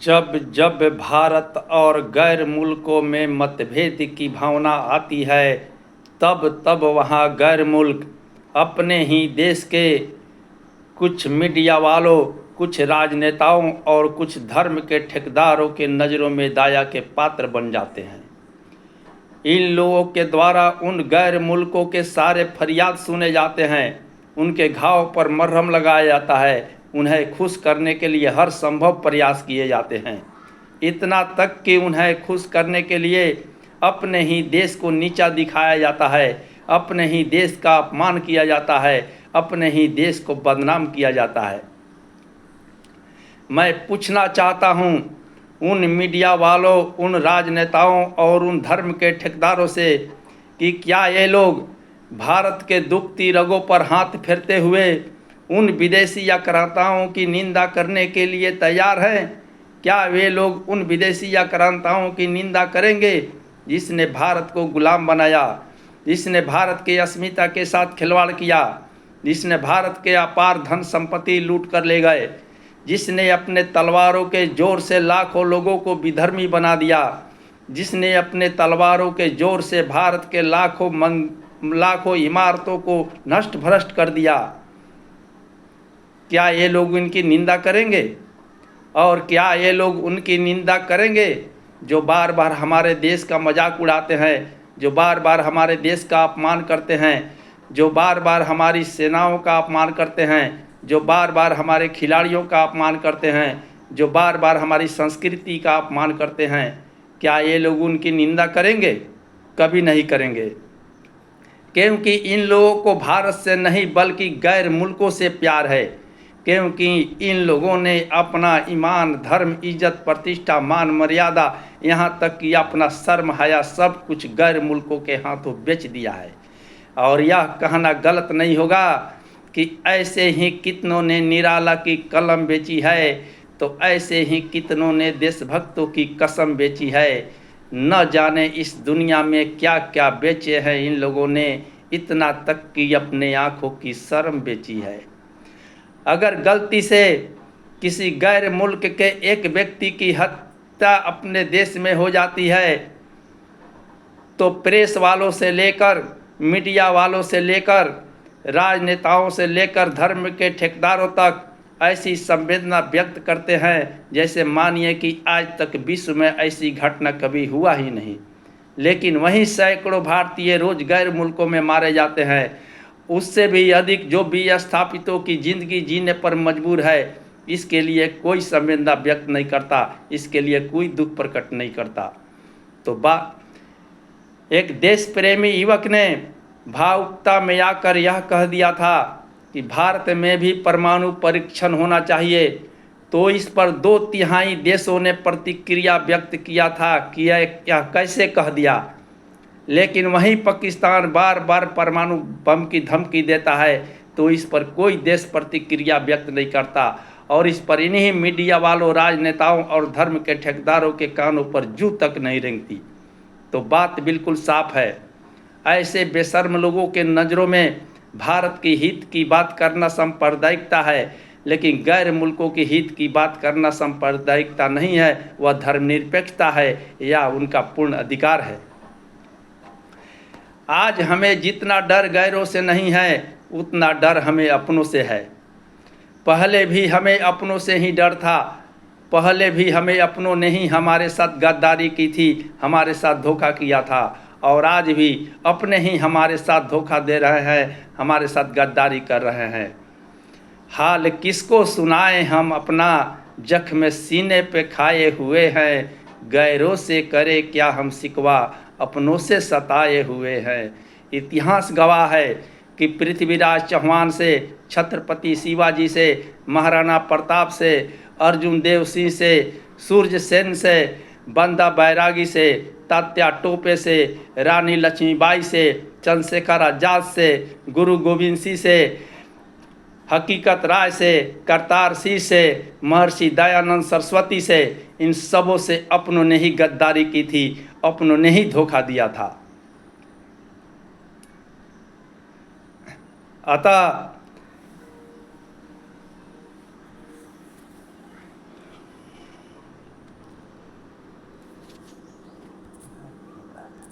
जब जब भारत और गैर मुल्कों में मतभेद की भावना आती है, तब तब वहाँ गैर मुल्क अपने ही देश के कुछ मीडिया वालों, कुछ राजनेताओं और कुछ धर्म के ठेकेदारों के नज़रों में दया के पात्र बन जाते हैं। इन लोगों के द्वारा उन गैर मुल्कों के सारे फरियाद सुने जाते हैं, उनके घाव पर मरहम लगाया जाता है, उन्हें खुश करने के लिए हर संभव प्रयास किए जाते हैं। इतना तक कि उन्हें खुश करने के लिए अपने ही देश को नीचा दिखाया जाता है, अपने ही देश का अपमान किया जाता है, अपने ही देश को बदनाम किया जाता है। मैं पूछना चाहता हूँ उन मीडिया वालों, उन राजनेताओं और उन धर्म के ठेकेदारों से कि क्या ये लोग भारत के दुखती रगों पर हाथ फेरते हुए उन विदेशी आक्रांताओं की निंदा करने के लिए तैयार हैं? क्या वे लोग उन विदेशी आक्रांताओं की निंदा करेंगे जिसने भारत को गुलाम बनाया, जिसने भारत की अस्मिता के साथ खिलवाड़ किया, जिसने भारत के अपार धन संपत्ति लूट कर ले गए, जिसने अपने तलवारों के जोर से लाखों लोगों को विधर्मी बना दिया, जिसने अपने तलवारों के जोर से भारत के लाखों इमारतों को नष्ट भ्रष्ट कर दिया? क्या ये लोग उनकी निंदा करेंगे? और क्या ये लोग उनकी निंदा करेंगे जो बार बार हमारे देश का मजाक उड़ाते हैं, जो बार बार हमारे देश का अपमान करते हैं, जो बार बार हमारी सेनाओं का अपमान करते हैं, जो बार बार हमारे खिलाड़ियों का अपमान करते हैं, जो बार बार हमारी संस्कृति का अपमान करते हैं? क्या ये लोग उनकी निंदा करेंगे? कभी नहीं करेंगे, क्योंकि इन लोगों को भारत से नहीं बल्कि गैर मुल्कों से प्यार है। क्योंकि इन लोगों ने अपना ईमान, धर्म, इज्जत, प्रतिष्ठा, मान, मर्यादा, यहाँ तक कि अपना शर्म हया सब कुछ गैर मुल्कों के हाथों बेच दिया है। और यह कहना गलत नहीं होगा कि ऐसे ही कितनों ने निराला की कलम बेची है, तो ऐसे ही कितनों ने देशभक्तों की कसम बेची है। न जाने इस दुनिया में क्या क्या बेचे हैं इन लोगों ने, इतना तक कि अपने आँखों की शर्म बेची है। अगर गलती से किसी गैर मुल्क के एक व्यक्ति की हत्या अपने देश में हो जाती है, तो प्रेस वालों से लेकर, मीडिया वालों से लेकर, राजनेताओं से लेकर धर्म के ठेकेदारों तक ऐसी संवेदना व्यक्त करते हैं जैसे मानिए कि आज तक विश्व में ऐसी घटना कभी हुआ ही नहीं। लेकिन वहीं सैकड़ों भारतीय रोज गैर मुल्कों में मारे जाते हैं, उससे भी अधिक जो विस्थापितों की ज़िंदगी जीने पर मजबूर है, इसके लिए कोई संवेदना व्यक्त नहीं करता, इसके लिए कोई दुख प्रकट नहीं करता। तो एक देश प्रेमी युवक ने भावुकता में आकर यह कह दिया था कि भारत में भी परमाणु परीक्षण होना चाहिए, तो इस पर 2/3 देशों ने प्रतिक्रिया व्यक्त किया था कि यह कैसे कह दिया। लेकिन वहीं पाकिस्तान बार बार परमाणु बम की धमकी देता है, तो इस पर कोई देश प्रतिक्रिया व्यक्त नहीं करता, और इस पर इन्हीं मीडिया वालों, राजनेताओं और धर्म के ठेकेदारों के कानों पर जूं तक नहीं रेंगती। तो बात बिल्कुल साफ है, ऐसे बेशर्म लोगों के नज़रों में भारत की हित की बात करना सांप्रदायिकता है, लेकिन गैर मुल्कों के हित की बात करना सांप्रदायिकता नहीं है, वह धर्मनिरपेक्षता है या उनका पूर्ण अधिकार है। आज हमें जितना डर गैरों से नहीं है, उतना डर हमें अपनों से है। पहले भी हमें अपनों से ही डर था, पहले भी हमें अपनों ने ही हमारे साथ गद्दारी की थी, हमारे साथ धोखा किया था, और आज भी अपने ही हमारे साथ धोखा दे रहे हैं, हमारे साथ गद्दारी कर रहे हैं। हाल किसको सुनाएं हम अपना, जख्म सीने पे खाए हुए हैं, गैरों से करे क्या हम शिकवा, अपनों से सताए हुए हैं। इतिहास गवाह है कि पृथ्वीराज चौहान से, छत्रपति शिवाजी से, महाराणा प्रताप से, अर्जुन देव सिंह से, सूर्य सेन से, बंदा बैरागी से, तात्या टोपे से, रानी लक्ष्मीबाई से, चंद्रशेखर आजाद से, गुरु गोविंद सिंह से, हकीकत राय से, करतार सिंह से, महर्षि दयानंद सरस्वती से, इन सबों से अपनों ने ही गद्दारी की थी, अपनों ने ही धोखा दिया था। अतः